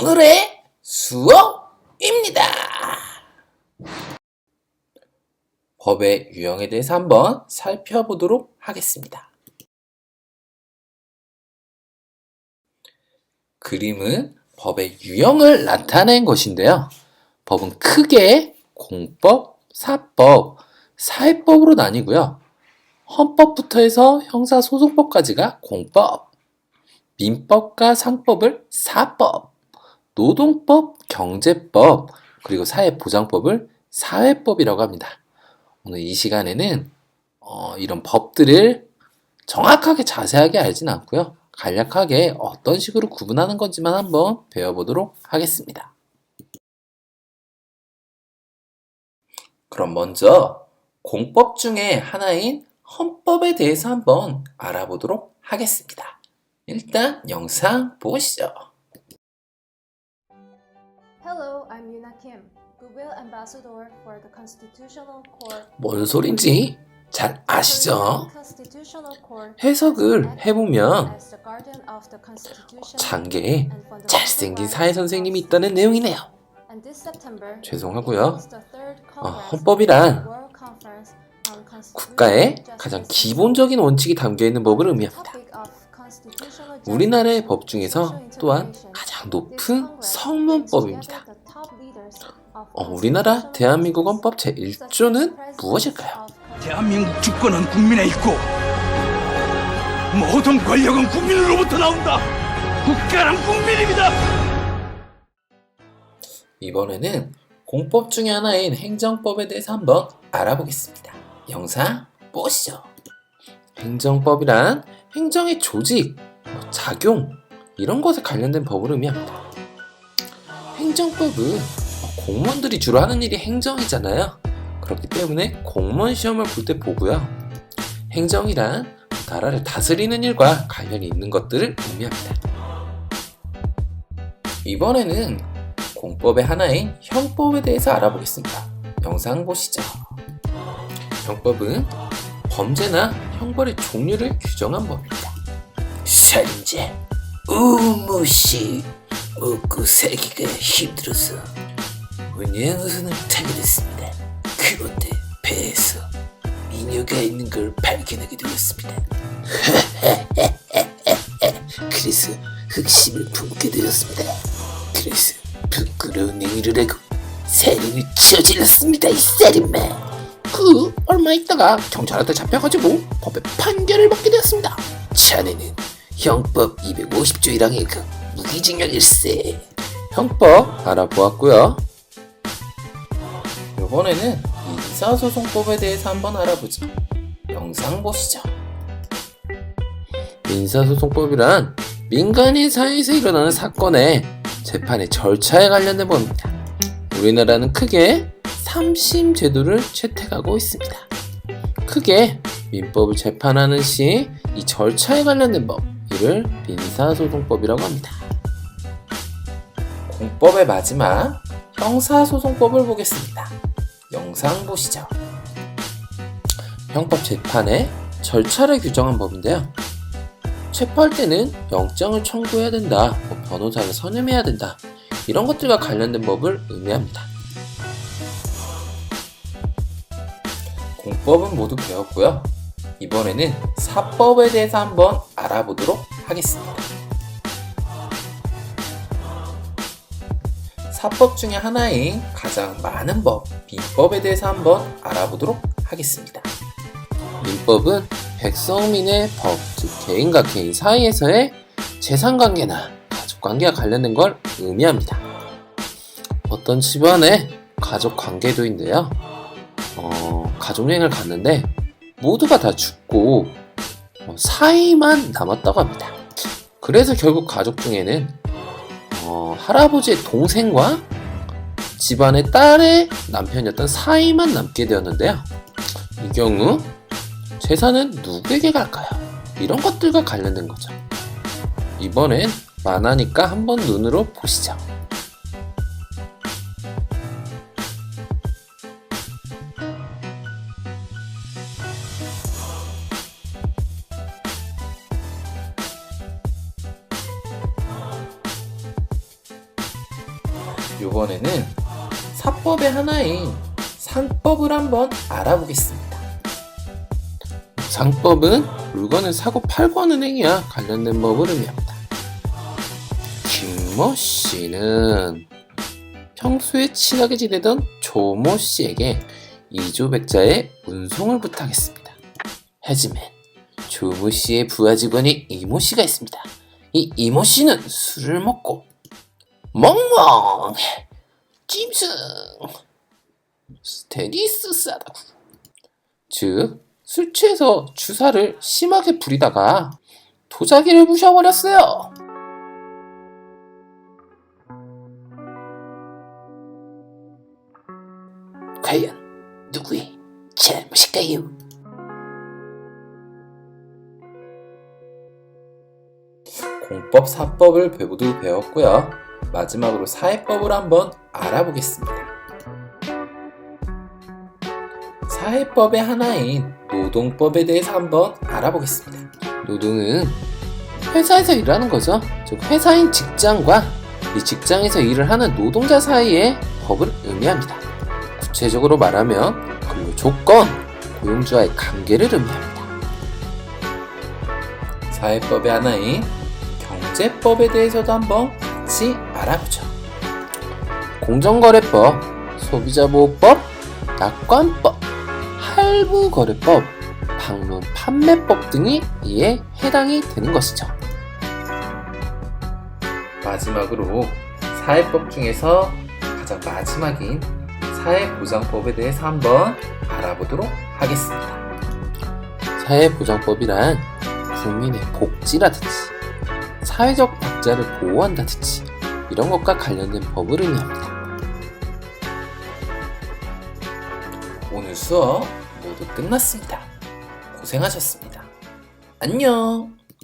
오늘의 수업입니다. 법의 유형에 대해서 한번 살펴보도록 하겠습니다. 그림은 법의 유형을 나타낸 것인데요. 법은 크게 공법, 사법, 사회법으로 나뉘고요. 헌법부터 해서 형사소송법까지가 공법, 민법과 상법을 사법, 노동법, 경제법, 그리고 사회보장법을 사회법이라고 합니다. 오늘 이 시간에는 이런 법들을 정확하게 자세하게 알진 않고요. 간략하게 어떤 식으로 구분하는 건지만 한번 배워보도록 하겠습니다. 그럼 먼저 공법 중에 하나인 헌법에 대해서 한번 알아보도록 하겠습니다. 일단 영상 보시죠. Hello, I'm Yuna Kim, Goodwill Ambassador for the Constitutional Court. 뭔 소린지 잘 아시죠? Constitutional Court 해석을 해보면 as the guardian of the Constitution 장계에 and fundamental 잘생긴 rights 사회선생님이 of 있다는 내용이네요. And this September, 죄송하고요. it was the third Congress 헌법이란 of the World Conference on Constitutional 국가의 Justice 가장 and 기본적인 원칙이 담겨있는 법을 The 의미합니다. topic of constitutional justice 우리나라의 법 중에서 and 또한 interpretation. 가장 This 높은 Congress 성문법입니다. brings together the top leaders of 우리나라 constitutional 대한민국 justice, 헌법 such as 제1조는 the presidents 무엇일까요? of 대한민국 주권은 국민에 있고 모든 권력은 국민으로부터 나온다. 국가란 국민입니다. 이번에는 공법 중에 하나인 행정법에 대해서 한번 알아보겠습니다. 영상 보시죠. 행정법이란 행정의 조직, 작용 이런 것에 관련된 법을 의미합니다. 행정법은 공무원들이 주로 하는 일이 행정이잖아요. 그렇기 때문에 공무원 시험을 볼 때 보고요. 행정이란 나라를 다스리는 일과 관련이 있는 것들을 의미합니다. 이번에는 공법의 하나인 형법에 대해서 알아보겠습니다. 영상 보시죠. 형법은 범죄나 형벌의 종류를 규정한 법입니다. 살인죄, 우무씨, 먹고 살기가 힘들어서 운양우선을 타게 됐습니다. 그런데 배에서 미녀가 있는 걸 발견하게 되었습니다. 그래서 흑심을 품게 되었습니다. 그래서 부끄러운 행위를 하고 살인을 저질렀습니다. 이 살인마. 얼마 있다가 경찰한테 잡혀가지고 법의 판결을 받게 되었습니다. 자네는 형법 250조 1항의 그 무기징역일세. 형법 알아보았고요. 이번에는 민사소송법에 대해서 한번 알아보죠. 영상 보시죠. 민사소송법이란 민간인 사이에서 일어나는 사건의 재판의 절차에 관련된 법입니다. 우리나라는 크게 3심 제도를 채택하고 있습니다. 크게 민법을 재판하는 시 이 절차에 관련된 법, 이를 민사소송법이라고 합니다. 공법의 마지막 형사소송법을 보겠습니다. 영상 보시죠. 형법 재판의 절차를 규정한 법인데요. 체포할 때는 영장을 청구해야 된다, 변호사를 선임해야 된다, 이런 것들과 관련된 법을 의미합니다. 공법은 모두 배웠고요. 이번에는 사법에 대해서 한번 알아보도록 하겠습니다. 사법 중에 하나인 가장 많은 법, 민법에 대해서 한번 알아보도록 하겠습니다. 민법은 백성민의 법, 즉 개인과 개인 사이에서의 재산관계나 가족관계와 관련된 걸 의미합니다. 어떤 집안의 가족관계도인데요. 가족여행을 갔는데 모두가 다 죽고 사이만 남았다고 합니다. 그래서 결국 가족 중에는 할아버지의 동생과 집안의 딸의 남편이었던 사이만 남게 되었는데요. 이 경우 재산은 누구에게 갈까요? 이런 것들과 관련된 거죠. 이번엔 만화니까 한번 눈으로 보시죠. 이번에는 사법의 하나인 상법을 한번 알아보겠습니다. 상법은 물건을 사고 팔고 하는 행위와 관련된 법을 의미합니다. 김모 씨는 평소에 친하게 지내던 조모 씨에게 이조백자의 운송을 부탁했습니다. 하지만 조모 씨의 부하 직원이 이모 씨가 있습니다. 이 이모 씨는 술을 먹고 멍멍 짐승 스테니스 싸다구, 즉 술 취해서 주사를 심하게 부리다가 도자기를 부셔버렸어요. 과연 누구의 잘못일까요? 공법, 사법을 모두 배웠고요. 마지막으로 사회법을 한번 알아보겠습니다. 사회법의 하나인 노동법에 대해서 한번 알아보겠습니다. 노동은 회사에서 일하는 거죠. 즉 회사인 직장과 이 직장에서 일을 하는 노동자 사이의 법을 의미합니다. 구체적으로 말하면 근로 조건, 고용주와의 관계를 의미합니다. 사회법의 하나인 경제법에 대해서도 한번 같이 알아보죠. 공정거래법, 소비자보호법, 낙관법, 할부거래법, 방문 판매법 등이 이에 해당이 되는 것이죠. 마지막으로 사회법 중에서 가장 마지막인 사회보장법에 대해서 한번 알아보도록 하겠습니다. 사회보장법이란 국민의 복지라든지 사회적 약자를 보호한다든지 이런 것과 관련된 법을 의미합니다. 오늘 수업 모두 끝났습니다. 고생하셨습니다. 안녕!